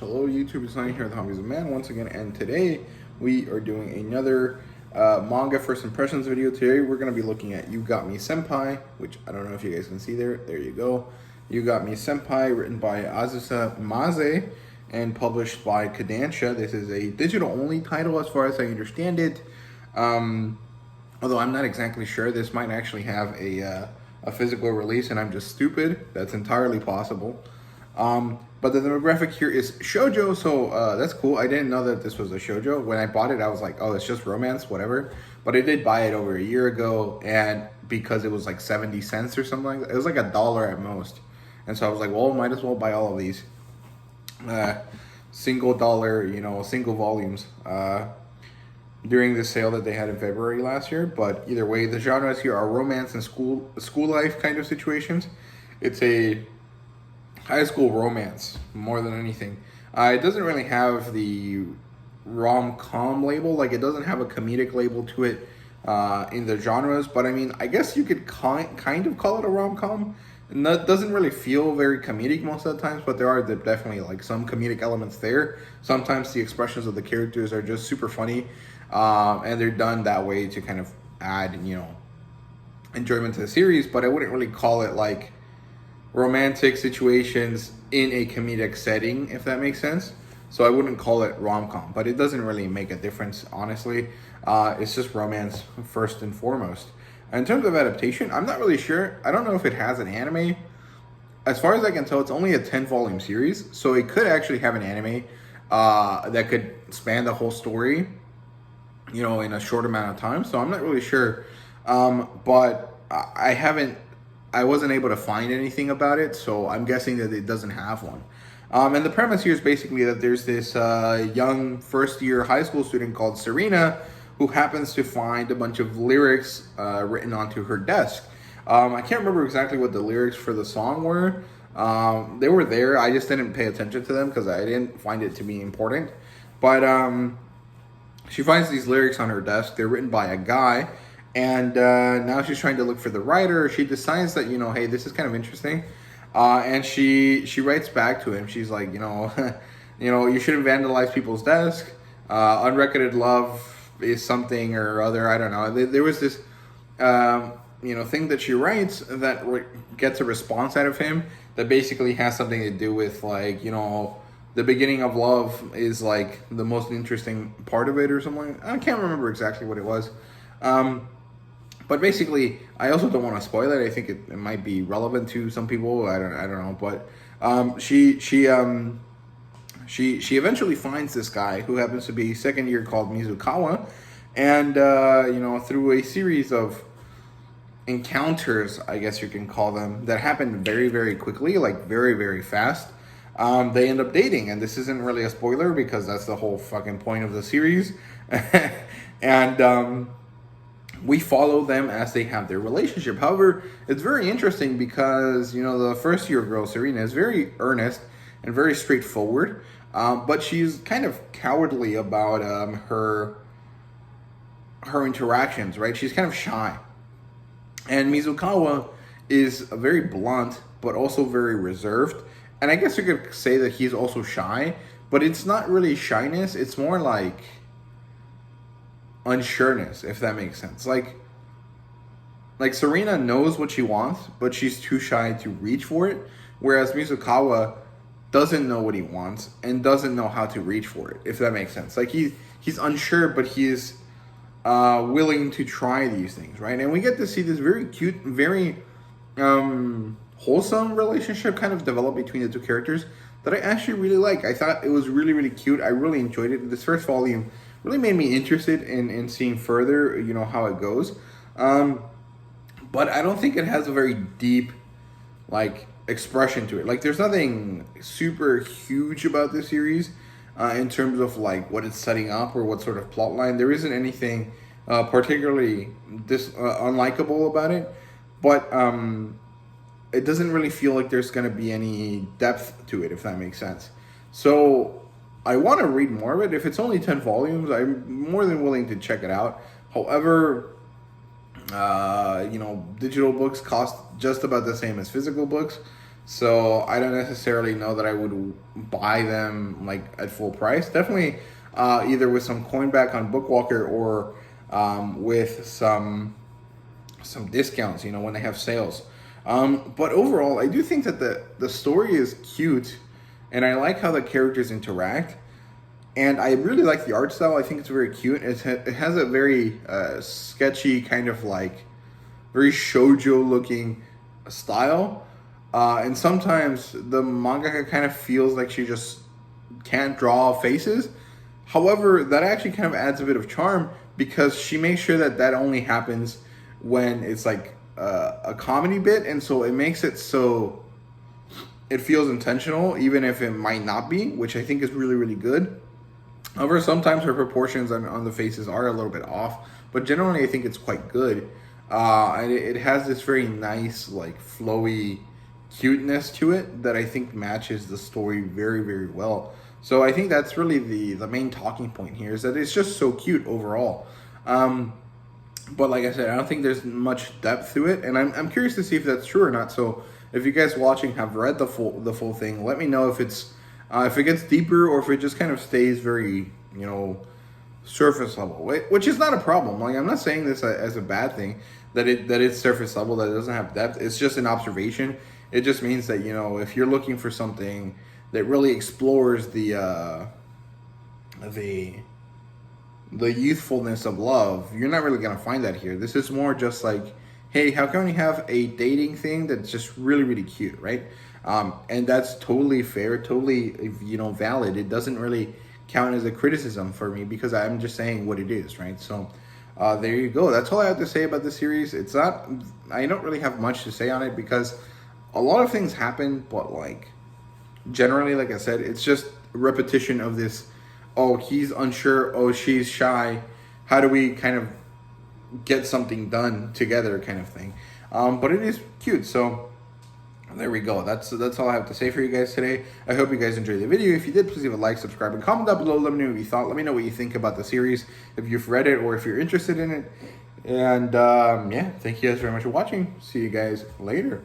Hello YouTube, it's Sonny here with Hobbies of Man once again, and today we are doing another manga first impressions video. Today we're going to be looking at You Got Me Senpai, which I don't know if you guys can see there. There you go. You Got Me Senpai, written by Azusa Maze and published by Kodansha. This is a digital only title as far as I understand it. Although I'm not exactly sure, this might actually have a physical release and I'm just stupid. That's entirely possible. But the demographic here is Shojo, so that's cool. I didn't know that this was a Shojo. When I bought it, I was like, oh, it's just romance, whatever. But I did buy it over a year ago, and because it was like 70 cents or something like that, it was like $1 at most. And so I was like, well, might as well buy all of these single dollar, single volumes during the sale that they had in February last year. But either way, the genres here are romance and school life kind of situations. It's a high school romance more than anything. It doesn't really have the rom-com label, like it doesn't have a comedic label to it in the genres, but I mean, I guess you could kind of call it a rom-com. And that doesn't really feel very comedic most of the times, but there are definitely like some comedic elements there. Sometimes the expressions of the characters are just super funny, and they're done that way to kind of add, enjoyment to the series, but I wouldn't really call it like romantic situations in a comedic setting, if that makes sense. So I wouldn't call it rom-com, but it doesn't really make a difference, honestly. It's just romance first and foremost. In terms of adaptation, I'm not really sure. I don't know if it has an anime. As far as I can tell, it's only a 10-volume series, so it could actually have an anime that could span the whole story, in a short amount of time. So I'm not really sure, but I wasn't able to find anything about it, so I'm guessing that it doesn't have one. And the premise here is basically that there's this young first-year high school student called Serena who happens to find a bunch of lyrics written onto her desk. I can't remember exactly what the lyrics for the song were. They were there. I just didn't pay attention to them because I didn't find it to be important. But she finds these lyrics on her desk. They're written by a guy. And now she's trying to look for the writer. She decides that, hey, this is kind of interesting. And she writes back to him. She's like, you shouldn't vandalize people's desk. Unrequited love is something or other. I don't know. There was this, thing that she writes that gets a response out of him that basically has something to do with, like, the beginning of love is, like, the most interesting part of it or something. I can't remember exactly what it was. But basically, I also don't want to spoil it. I think it might be relevant to some people. I don't know. But she eventually finds this guy who happens to be second year called Mizukawa, and through a series of encounters, I guess you can call them, that happen very, very quickly, like very, very fast. They end up dating, and this isn't really a spoiler because that's the whole fucking point of the series, and we follow them as they have their relationship. However, it's very interesting because, the first year girl, Serena, is very earnest and very straightforward, but she's kind of cowardly about her interactions, right? She's kind of shy. And Mizukawa is very blunt, but also very reserved. And I guess you could say that he's also shy, but it's not really shyness. It's more like unsureness, if that makes sense. Like Serena knows what she wants, but she's too shy to reach for it, whereas Mizukawa doesn't know what he wants and doesn't know how to reach for it, if that makes sense. Like he's unsure, but he's willing to try these things, right? And we get to see this very cute, very wholesome relationship kind of develop between the two characters that I actually really like. I thought it was really, really cute. I really enjoyed it. This first volume really made me interested in seeing further, how it goes. But I don't think it has a very deep, expression to it. Like, there's nothing super huge about this series in terms of, what it's setting up or what sort of plot line. There isn't anything particularly unlikable about it. But it doesn't really feel like there's going to be any depth to it, if that makes sense. So I want to read more of it. If it's only 10 volumes, I'm more than willing to check it out. However, digital books cost just about the same as physical books. So I don't necessarily know that I would buy them like at full price. Definitely either with some coin back on Bookwalker or with some discounts, you know, when they have sales. But overall, I do think that the story is cute, and I like how the characters interact. And I really like the art style. I think it's very cute. It has a very sketchy kind of like very shoujo looking style. And sometimes the mangaka kind of feels like she just can't draw faces. However, that actually kind of adds a bit of charm because she makes sure that that only happens when it's like a comedy bit. And so it makes it so it feels intentional, even if it might not be, which I think is really, really good. However, sometimes her proportions on the faces are a little bit off, but generally I think it's quite good. And it has this very nice, like, flowy cuteness to it that I think matches the story very, very well. So I think that's really the main talking point here, is that it's just so cute overall. But like I said, I don't think there's much depth to it, and I'm curious to see if that's true or not. So if you guys watching have read the full thing, let me know if it's if it gets deeper or if it just kind of stays very, you know, surface level, which is not a problem. Like, I'm not saying this as a bad thing, that it's surface level, that it doesn't have depth. It's just an observation. It just means that, you know, if you're looking for something that really explores the youthfulness of love, you're not really gonna find that here. This is more just like, hey, how can we have a dating thing that's just really, really cute, right? And that's totally fair, totally, you know, valid. It doesn't really count as a criticism for me because I'm just saying what it is, right? So there you go. That's all I have to say about the series. It's not, I don't really have much to say on it because a lot of things happen, but like generally, like I said, it's just a repetition of this, oh, he's unsure, oh, she's shy, how do we kind of get something done together kind of thing. But it is cute, so there we go. That's all I have to say for you guys today. I hope you guys enjoyed the video. If you did, please leave a like, subscribe, and comment down below. Let me know what you thought. Let me know what you think about the series, if you've read it or if you're interested in it. And yeah, thank you guys very much for watching. See you guys later.